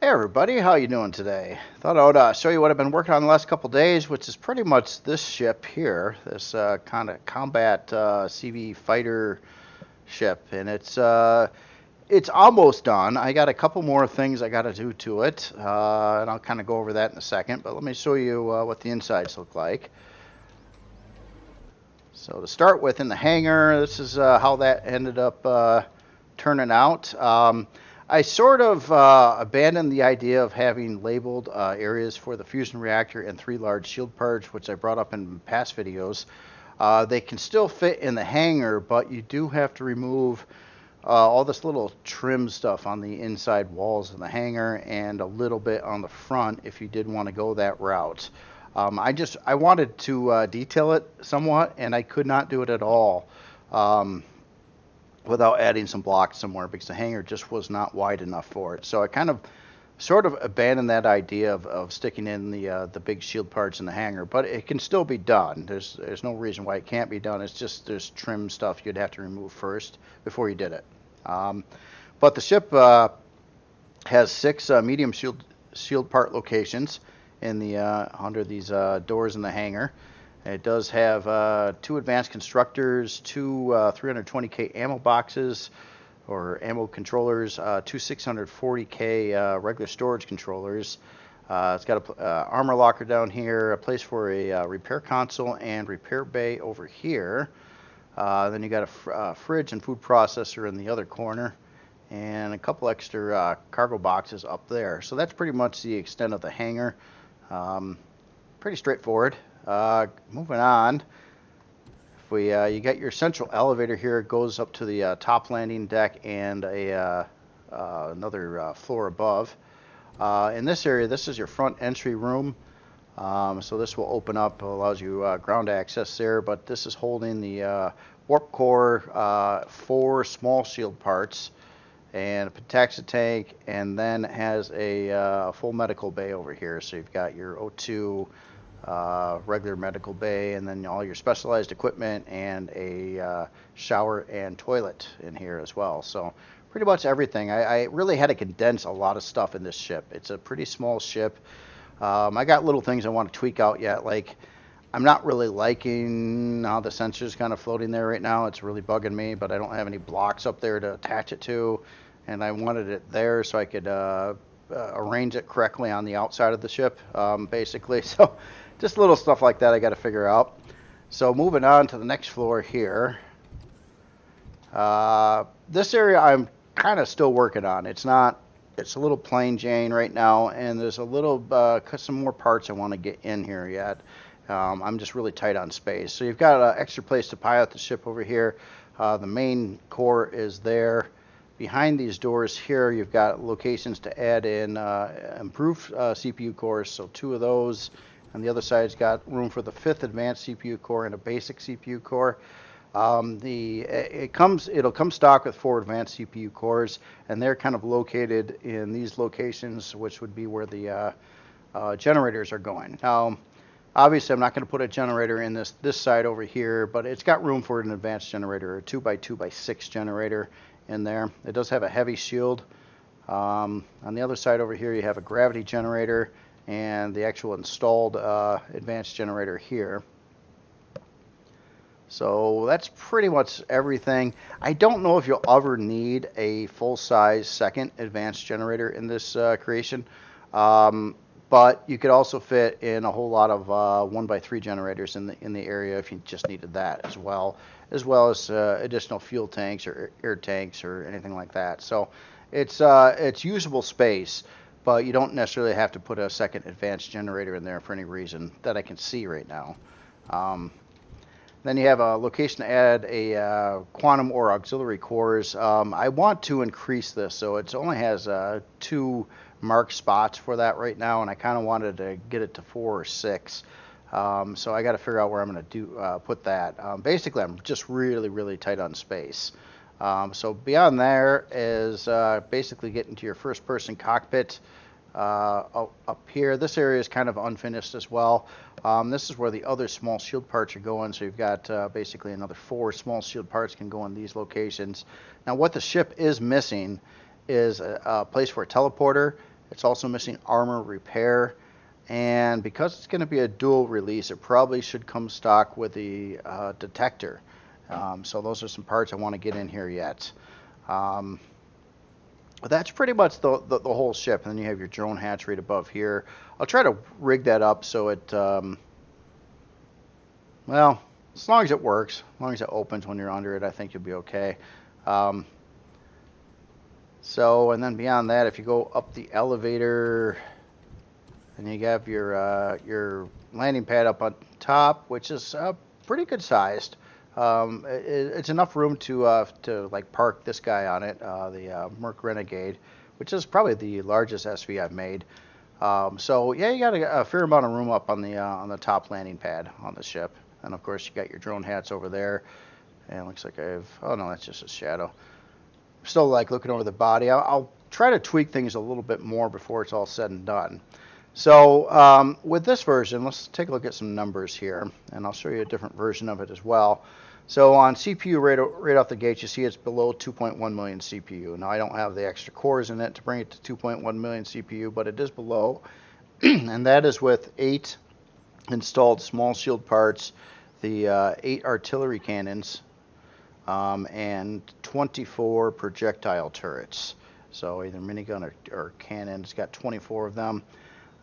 Hey everybody, how you doing today? Thought I would show you what I've been working on the last couple days, which is pretty much this ship here, this kind of combat CV fighter ship, and it's almost done. I got a couple more things I got to do to it, and I'll kind of go over that in a second. But let me show you what the insides look like. So to start with, in the hangar, this is how that ended up turning out. I sort of abandoned the idea of having labeled areas for the fusion reactor and 3 large shield parts, which I brought up in past videos. They can still fit in the hangar, but you do have to remove all this little trim stuff on the inside walls of the hangar and a little bit on the front if you did want to go that route. I wanted to detail it somewhat, and I could not do it at all. Without adding some blocks somewhere, because the hangar just was not wide enough for it. So I kind of sort of abandoned that idea of sticking in the big shield parts in the hangar, but it can still be done. There's no reason why it can't be done. It's just there's trim stuff you'd have to remove first before you did it. But the ship has 6 medium shield part locations in the under these doors in the hangar. It does have 2 advanced constructors, 2 320K ammo boxes or ammo controllers, 2 640K regular storage controllers. It's got a armor locker down here, a place for a repair console and repair bay over here. Then you got a fridge and food processor in the other corner, and a couple extra cargo boxes up there. So that's pretty much the extent of the hangar. Pretty straightforward. Moving on, if we you got your central elevator here. It goes up to the top landing deck and another floor above. In this area, this is your front entry room. So this will open up, allows you ground access there. But this is holding the warp core, 4 small shield parts, and a pentaxa tank, and then it has a full medical bay over here. So you've got your O2. Regular medical bay, and then all your specialized equipment and a shower and toilet in here as well. So pretty much everything. I really had to condense a lot of stuff in this ship. It's a pretty small ship. I got little things I want to tweak out yet, like I'm not really liking how the sensor's kind of floating there right now. It's really bugging me, but I don't have any blocks up there to attach it to, and I wanted it there so I could arrange it correctly on the outside of the ship, basically. So just little stuff like that I got to figure out. So moving on to the next floor here. This area I'm kind of still working on. It's a little plain Jane right now, and there's a little some more parts I want to get in here yet. I'm just really tight on space. So you've got an extra place to pilot the ship over here. The main core is there. Behind these doors here, you've got locations to add in improved CPU cores, so 2 of those. On the other side's got room for the 5th advanced CPU core and a basic CPU core. It'll come stock with 4 advanced CPU cores, and they're kind of located in these locations, which would be where the generators are going. Now, obviously, I'm not going to put a generator in this side over here, but it's got room for an advanced generator, a 2x2x6 generator in there. It does have a heavy shield. On the other side over here, you have a gravity generator and the actual installed advanced generator here. So that's pretty much everything. I don't know if you'll ever need a full-size second advanced generator in this creation, but you could also fit in a whole lot of 1x3 generators in the area if you just needed that as well as additional fuel tanks or air tanks or anything like that. So it's usable space, but you don't necessarily have to put a second advanced generator in there for any reason that I can see right now. Then you have a location to add a quantum or auxiliary cores. I want to increase this, so it only has 2 marked spots for that right now, and I kind of wanted to get it to 4 or 6. So I got to figure out where I'm going to put that. Basically, I'm just really tight on space. So beyond there is basically getting to your first-person cockpit up here. This area is kind of unfinished as well. This is where the other small shield parts are going. So you've got basically another 4 small shield parts can go in these locations. Now what the ship is missing is a place for a teleporter It's also missing armor repair. And because it's going to be a dual release, it probably should come stock with the detector. So those are some parts I want to get in here yet. But that's pretty much the whole ship. And then you have your drone hatch right above here. I'll try to rig that up so it, well, as long as it works, as long as it opens when you're under it, I think you'll be okay. So, and then beyond that, if you go up the elevator, and you have your landing pad up on top, which is pretty good sized. It's enough room to like park this guy on it, the Merc Renegade, which is probably the largest SV I've made. So yeah, you got a fair amount of room up on the top landing pad on the ship, and of course you got your drone hats over there. And it looks like oh no, that's just a shadow. Still like looking over the body. I'll try to tweak things a little bit more before it's all said and done. So with this version, let's take a look at some numbers here, and I'll show you a different version of it as well. So on CPU right off the gate, you see it's below 2.1 million CPU. Now I don't have the extra cores in it to bring it to 2.1 million CPU, but it is below, and that is with 8 installed small shield parts, the 8 artillery cannons, and 24 projectile turrets. So either minigun or cannon. It's got 24 of them,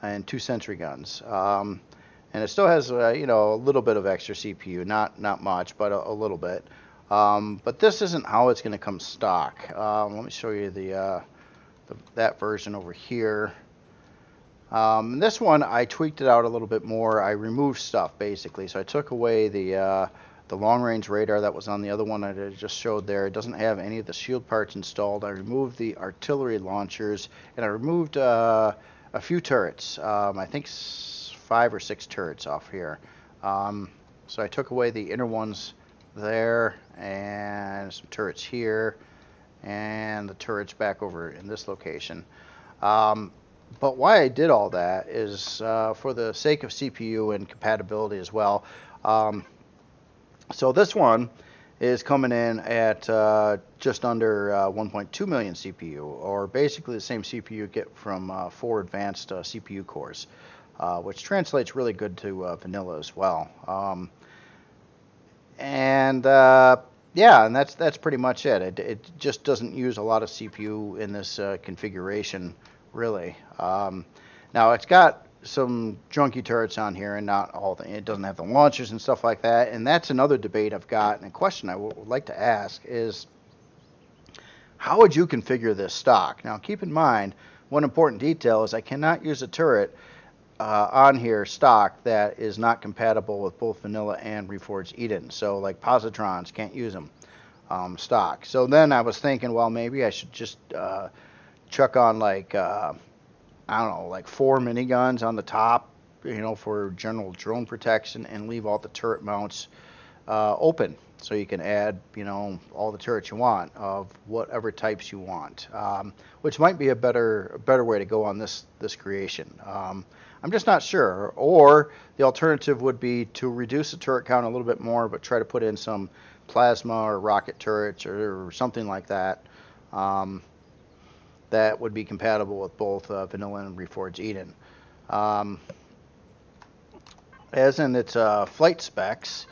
and 2 sentry guns. And it still has you know, a little bit of extra CPU, not much, but a little bit. But this isn't how it's going to come stock. Let me show you that version over here. This one I tweaked it out a little bit more. I removed stuff basically. So I took away the long-range radar that was on the other one that I just showed there. It doesn't have any of the shield parts installed. I removed the artillery launchers, and I removed a few turrets. I think 5 or 6 turrets off here. So I took away the inner ones there, and some turrets here, and the turrets back over in this location. But why I did all that is for the sake of CPU and compatibility as well. So this one is coming in at just under 1.2 million CPU, or basically the same CPU you get from 4 advanced CPU cores, which translates really good to vanilla as well. Yeah, and that's pretty much it. It just doesn't use a lot of CPU in this configuration, really. Now it's got some junky turrets on here, and not all it doesn't have the launchers and stuff like that. And that's another debate I've got, and a question I would like to ask is, how would you configure this stock? Now keep in mind, one important detail is I cannot use a turret on here stock that is not compatible with both Vanilla and Reforged Eden. So like positrons, can't use them stock. So then I was thinking, well, maybe I should just chuck on like I don't know, like 4 miniguns on the top, you know, for general drone protection, and leave all the turret mounts open, so you can add, you know, all the turrets you want of whatever types you want, which might be a better way to go on this creation. I'm just not sure. Or the alternative would be to reduce the turret count a little bit more, but try to put in some plasma or rocket turrets or something like that. That would be compatible with both Vanilla and Reforged Eden. As in its flight specs,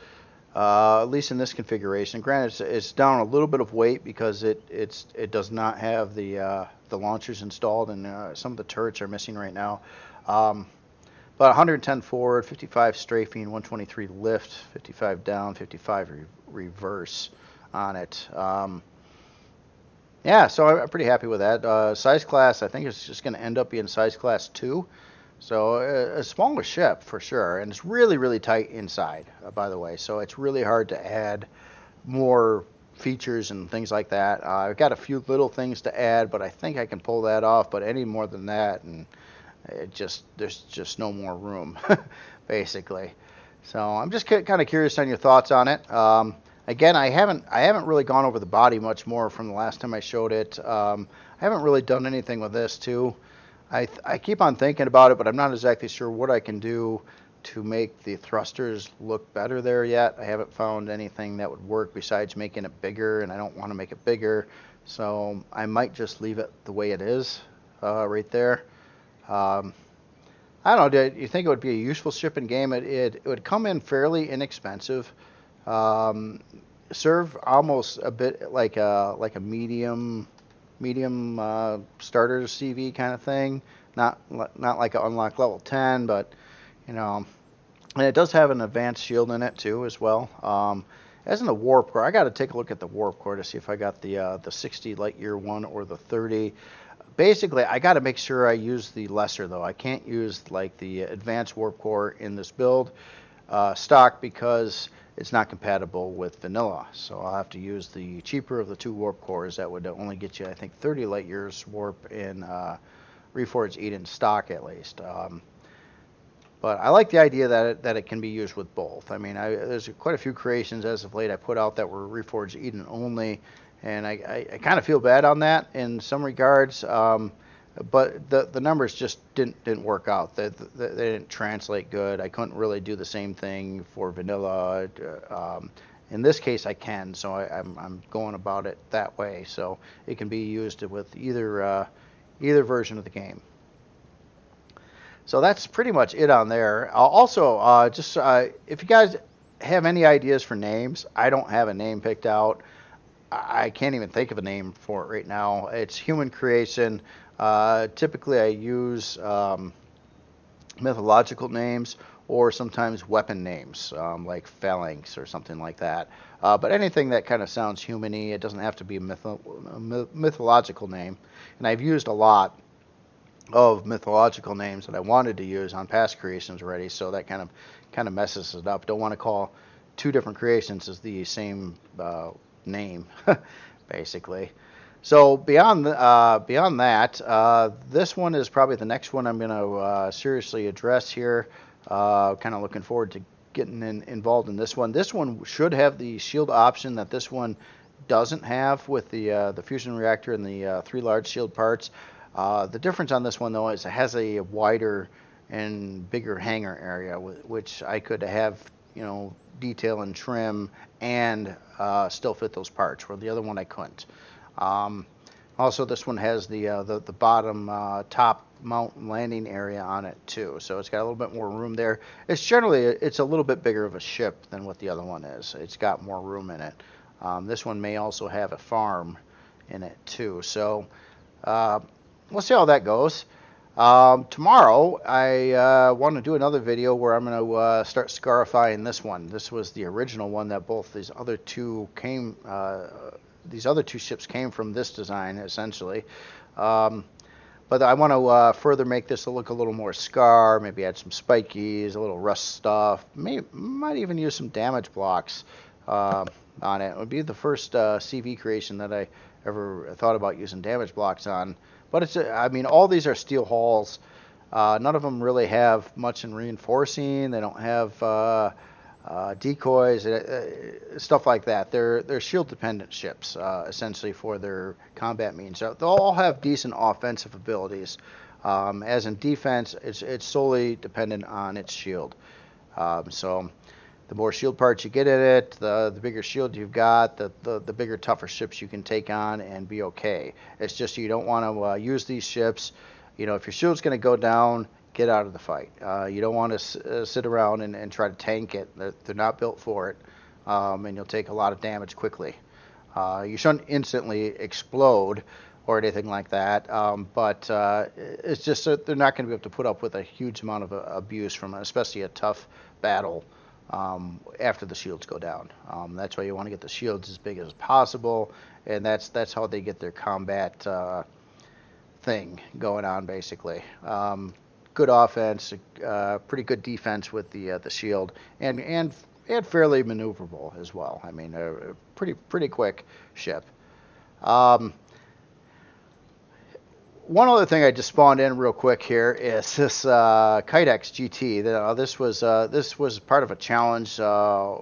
at least in this configuration, granted it's down a little bit of weight because it does not have the launchers installed, and some of the turrets are missing right now. But 110 forward, 55 strafing, 123 lift, 55 down, 55 reverse on it. Yeah, so I'm pretty happy with that. Size class, I think it's just going to end up being size class 2. So a smaller ship for sure. And it's really, really tight inside, by the way. So it's really hard to add more features and things like that. I've got a few little things to add, but I think I can pull that off. But any more than that, and there's just no more room, basically. So I'm just kind of curious on your thoughts on it. Again, I haven't really gone over the body much more from the last time I showed it. I haven't really done anything with this too. I keep on thinking about it, but I'm not exactly sure what I can do to make the thrusters look better there yet. I haven't found anything that would work besides making it bigger, and I don't want to make it bigger. So I might just leave it the way it is right there. Um, I don't know. Do you think it would be a useful ship in game? It would come in fairly inexpensive. Um, Serve almost a bit like a medium starter CV kind of thing. Not like an unlock level 10, but you know, and it does have an advanced shield in it too as well. As in the warp core, I got to take a look at the warp core to see if I got the 60 light year one or the 30. Basically, I got to make sure I use the lesser though. I can't use like the advanced warp core in this build stock because it's not compatible with vanilla. So I'll have to use the cheaper of the two warp cores that would only get you, I think, 30 light years warp in Reforged Eden stock at least. But I like the idea that it can be used with both. I mean, there's quite a few creations as of late I put out that were Reforged Eden only, and I kind of feel bad on that in some regards. But the numbers just didn't work out. They didn't translate good. I couldn't really do the same thing for vanilla. In this case, I can, so I'm going about it that way. So it can be used with either version of the game. So that's pretty much it on there. Also, just if you guys have any ideas for names, I don't have a name picked out. I can't even think of a name for it right now. It's human creation. Typically, I use mythological names or sometimes weapon names, like phalanx or something like that. But anything that kind of sounds human-y, it doesn't have to be a mythological name. And I've used a lot of mythological names that I wanted to use on past creations already, so that kind of messes it up. Don't want to call two different creations as the same name, basically. So beyond that, this one is probably the next one I'm going to seriously address here. Kind of looking forward to getting involved in this one. This one should have the shield option that this one doesn't have with the fusion reactor and the 3 large shield parts. The difference on this one, though, is it has a wider and bigger hangar area, which I could have, detail and trim and still fit those parts, where the other one I couldn't. Also, this one has the bottom top mount landing area on it too, so it's got a little bit more room there. It's a little bit bigger of a ship than what the other one is. It's got more room in it. This one may also have a farm in it too. So we'll see how that goes. Tomorrow, I want to do another video where I'm going to start scarifying this one. This was the original one that both these other two ships came from this design, essentially. But I want to further make this look a little more scar, maybe add some spikies, a little rust stuff. Might even use some damage blocks on it. It would be the first CV creation that I ever thought about using damage blocks on. But all these are steel hulls. None of them really have much in reinforcing. They don't have decoys, stuff like that. They're shield dependent ships, essentially, for their combat means. So they'll all have decent offensive abilities. As in defense, it's solely dependent on its shield. So the more shield parts you get in it, the bigger shield you've got, the bigger, tougher ships you can take on and be okay. It's just you don't want to use these ships. If your shield's going to go down, get out of the fight. You don't want to sit around and try to tank it. They're not built for it, and you'll take a lot of damage quickly. You shouldn't instantly explode or anything like that, but it's just that they're not going to be able to put up with a huge amount of abuse from especially a tough battle after the shields go down. That's why you want to get the shields as big as possible, and that's how they get their combat thing going on, basically. Good offense, pretty good defense with the shield, and fairly maneuverable as well. I mean, a pretty quick ship. One other thing I just spawned in real quick here is this Kydex GT. This was part of a challenge a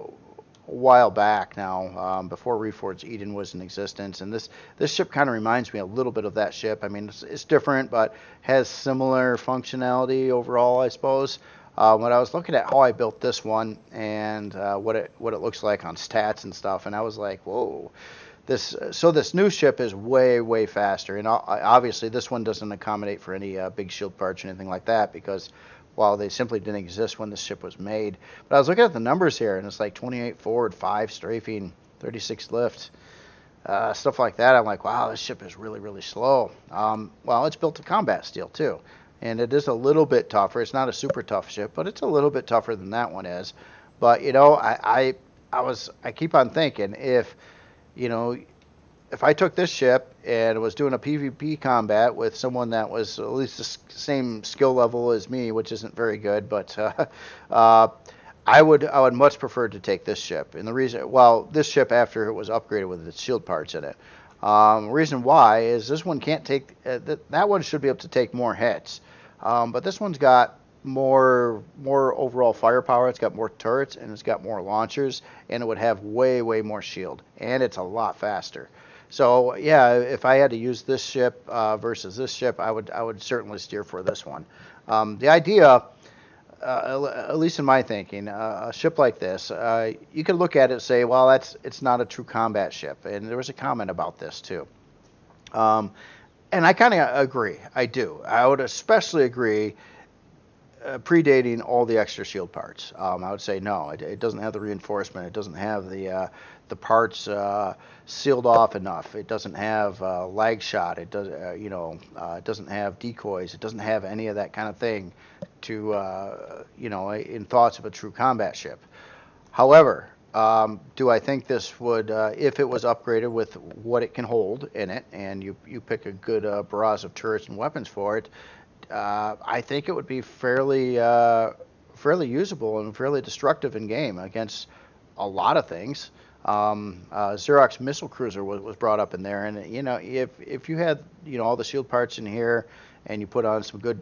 while back now, before Reforged Eden was in existence, and this ship kind of reminds me a little bit of that ship. I mean, it's different, but has similar functionality overall, I suppose. When I was looking at how I built this one and what it looks like on stats and stuff, and I was like, whoa, This new ship is way faster, and obviously this one doesn't accommodate for any big shield parts or anything like that because, well, they simply didn't exist when this ship was made. But I was looking at the numbers here, and it's like 28 forward, 5 strafing, 36 lift, stuff like that. I'm like, wow, this ship is really slow. Well, it's built to combat steel too, and it is a little bit tougher. It's not a super tough ship, but it's a little bit tougher than that one is. But I keep on thinking if I took this ship and was doing a PvP combat with someone that was at least the same skill level as me, which isn't very good, but I would much prefer to take this ship. And the reason, well, this ship after it was upgraded with its shield parts in it. Reason why is this one can't take that one should be able to take more hits, but this one's got more overall firepower. It's got more turrets and it's got more launchers, and it would have way more shield, and it's a lot faster. So yeah, if I had to use this ship versus this ship, I would certainly steer for this one. The idea, at least in my thinking, a ship like this, you could look at it and say, well, it's not a true combat ship, and there was a comment about this too. And I kind of agree. I do. I would especially agree. Predating all the extra shield parts, I would say no. It doesn't have the reinforcement. It doesn't have the parts sealed off enough. It doesn't have lag shot. It does, it doesn't have decoys. It doesn't have any of that kind of thing to, in thoughts of a true combat ship. However, do I think this would, if it was upgraded with what it can hold in it, and you pick a good barrage of turrets and weapons for it, I think it would be fairly usable and fairly destructive in game against a lot of things. Xerox missile cruiser was brought up in there, and if you had all the shield parts in here, and you put on some good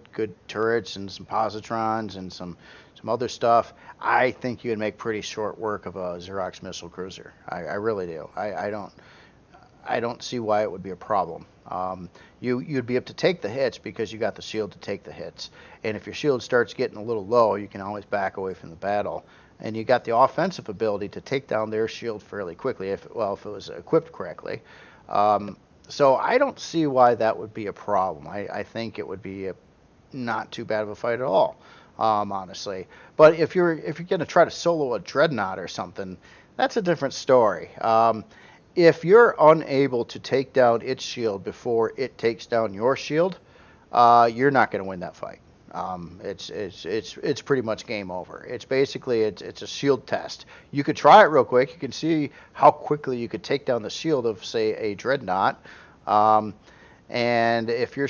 turrets and some positrons and some other stuff, I think you would make pretty short work of a Xerox missile cruiser. I really do. I don't see why it would be a problem. You'd be able to take the hits because you got the shield to take the hits. And if your shield starts getting a little low, you can always back away from the battle. And you got the offensive ability to take down their shield fairly quickly, if it was equipped correctly. So I don't see why that would be a problem. I think it would be not too bad of a fight at all, honestly. But if you're going to try to solo a dreadnought or something, that's a different story. If you're unable to take down its shield before it takes down your shield, you're not going to win that fight. It's pretty much game over. It's basically it's a shield test. You could try it real quick. You can see how quickly you could take down the shield of, say, a dreadnought. And if your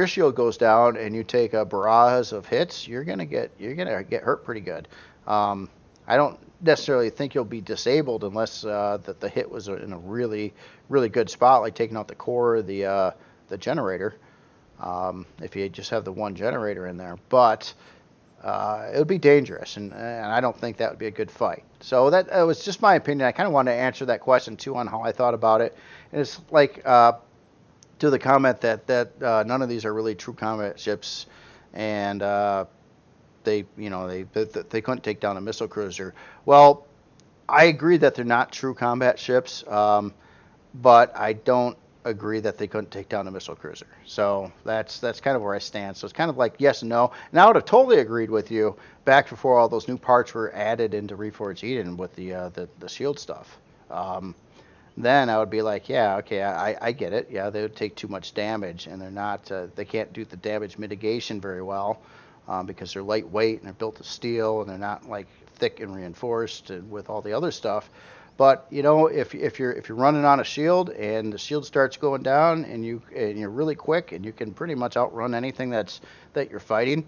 shield goes down and you take a barrage of hits, you're gonna get hurt pretty good. I don't necessarily think you'll be disabled unless that the hit was in a really good spot, like taking out the core of the generator. If you just have the one generator in there, but it would be dangerous, and I don't think that would be a good fight. So that was just my opinion. I kind of wanted to answer that question too on how I thought about it. And it's like to the comment that none of these are really true combat ships, and they couldn't take down a missile cruiser. Well, I agree that they're not true combat ships, but I don't agree that they couldn't take down a missile cruiser. So that's kind of where I stand. So it's kind of like yes and no. And I would have totally agreed with you back before all those new parts were added into Reforged Eden with the shield stuff. Then I would be like, yeah, okay, I get it. Yeah, they would take too much damage, and they're not. They can't do the damage mitigation very well because they're lightweight and they're built of steel, and they're not like thick and reinforced with all the other stuff. But if you're running on a shield and the shield starts going down and you're really quick and you can pretty much outrun anything that you're fighting,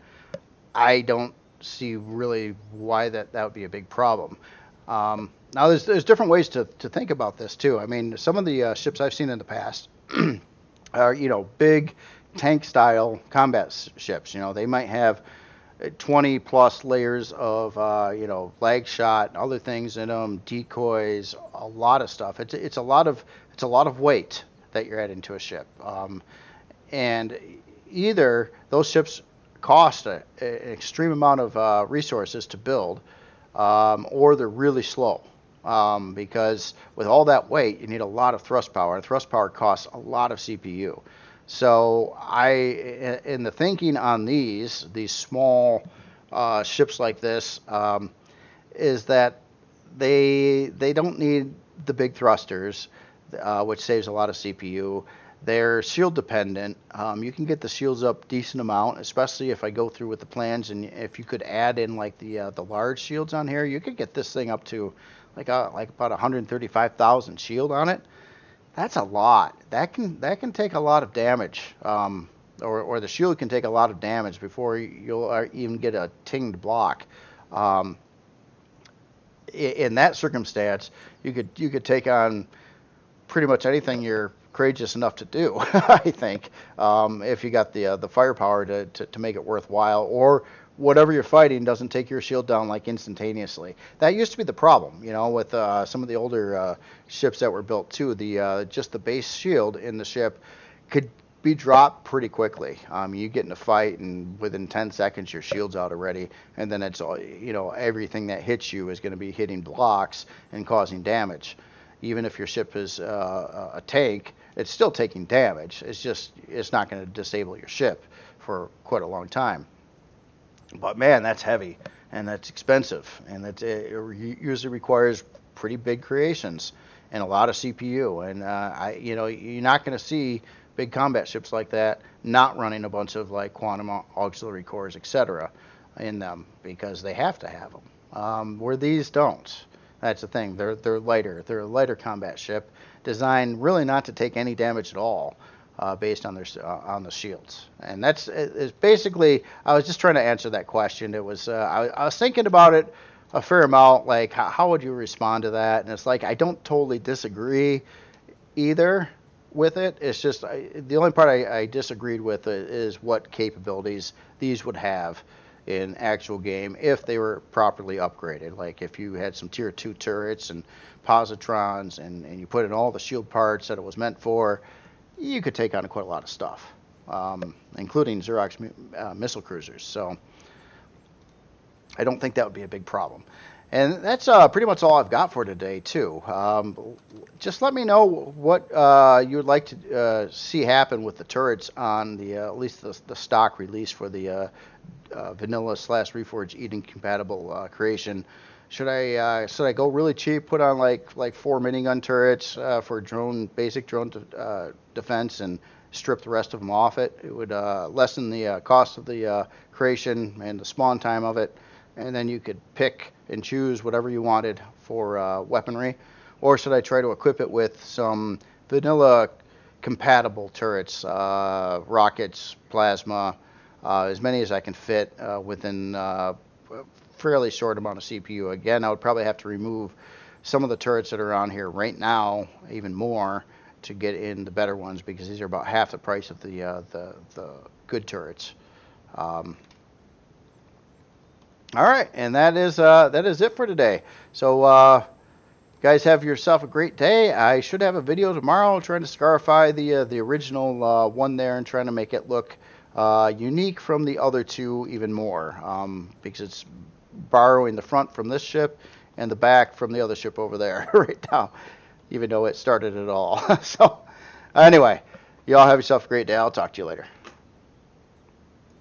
I don't see really why that would be a big problem. Now there's different ways to think about this too. I mean, some of the ships I've seen in the past are big tank style combat ships. They might have 20 plus layers of lag shot and other things in them, decoys, a lot of stuff. It's a lot of weight that you're adding to a ship, and either those ships cost an extreme amount of resources to build, or they're really slow. because with all that weight, you need a lot of thrust power, and thrust power costs a lot of CPU. So in the thinking on these small ships like this, is that they don't need the big thrusters, which saves a lot of CPU. They're shield dependent. You can get the shields up decent amount, especially if I go through with the plans, and if you could add in like the large shields on here, you could get this thing up to like about 135,000 shield on it. That's a lot. That can take a lot of damage, or the shield can take a lot of damage before you'll even get a tinged block. In that circumstance, you could take on pretty much anything you're courageous enough to do. I think if you got the firepower to make it worthwhile, or whatever you're fighting doesn't take your shield down like instantaneously. That used to be the problem, with some of the older ships that were built too. Just the base shield in the ship could be dropped pretty quickly. You get in a fight, and within 10 seconds your shield's out already, and then it's all, everything that hits you is going to be hitting blocks and causing damage. Even if your ship is a tank, it's still taking damage. It's not going to disable your ship for quite a long time. But man, that's heavy, and that's expensive, and it usually requires pretty big creations and a lot of CPU. And you're not going to see big combat ships like that not running a bunch of like quantum auxiliary cores, etc., in them, because they have to have them. Where these don't. That's the thing. They're lighter. They're a lighter combat ship, designed really not to take any damage at all, based on on the shields. And that's basically. I was just trying to answer that question. It was I was thinking about it a fair amount. Like how would you respond to that? And it's like I don't totally disagree either with it. It's just the only part I disagreed with is what capabilities these would have in actual game if they were properly upgraded. Like if you had some tier 2 turrets and positrons and you put in all the shield parts that it was meant for, you could take on quite a lot of stuff, including Xerox missile cruisers. So I don't think that would be a big problem. And that's pretty much all I've got for today, too. Just let me know what you would like to see happen with the turrets on at least the stock release for the Vanilla / Reforged Eden compatible creation. Should I go really cheap, put on like 4 minigun turrets for basic drone defense, and strip the rest of them off it? It would lessen the cost of the creation and the spawn time of it, and then you could pick and choose whatever you wanted for weaponry. Or should I try to equip it with some vanilla compatible turrets, rockets, plasma, as many as I can fit within a fairly short amount of CPU. Again, I would probably have to remove some of the turrets that are on here right now, even more, to get in the better ones, because these are about half the price of the good turrets. All right, and that is it for today. So guys, have yourself a great day. I should have a video tomorrow trying to scarify the original one there, and trying to make it look unique from the other two even more, because it's borrowing the front from this ship and the back from the other ship over there right now, even though it started it all. So anyway, y'all have yourself a great day. I'll talk to you later.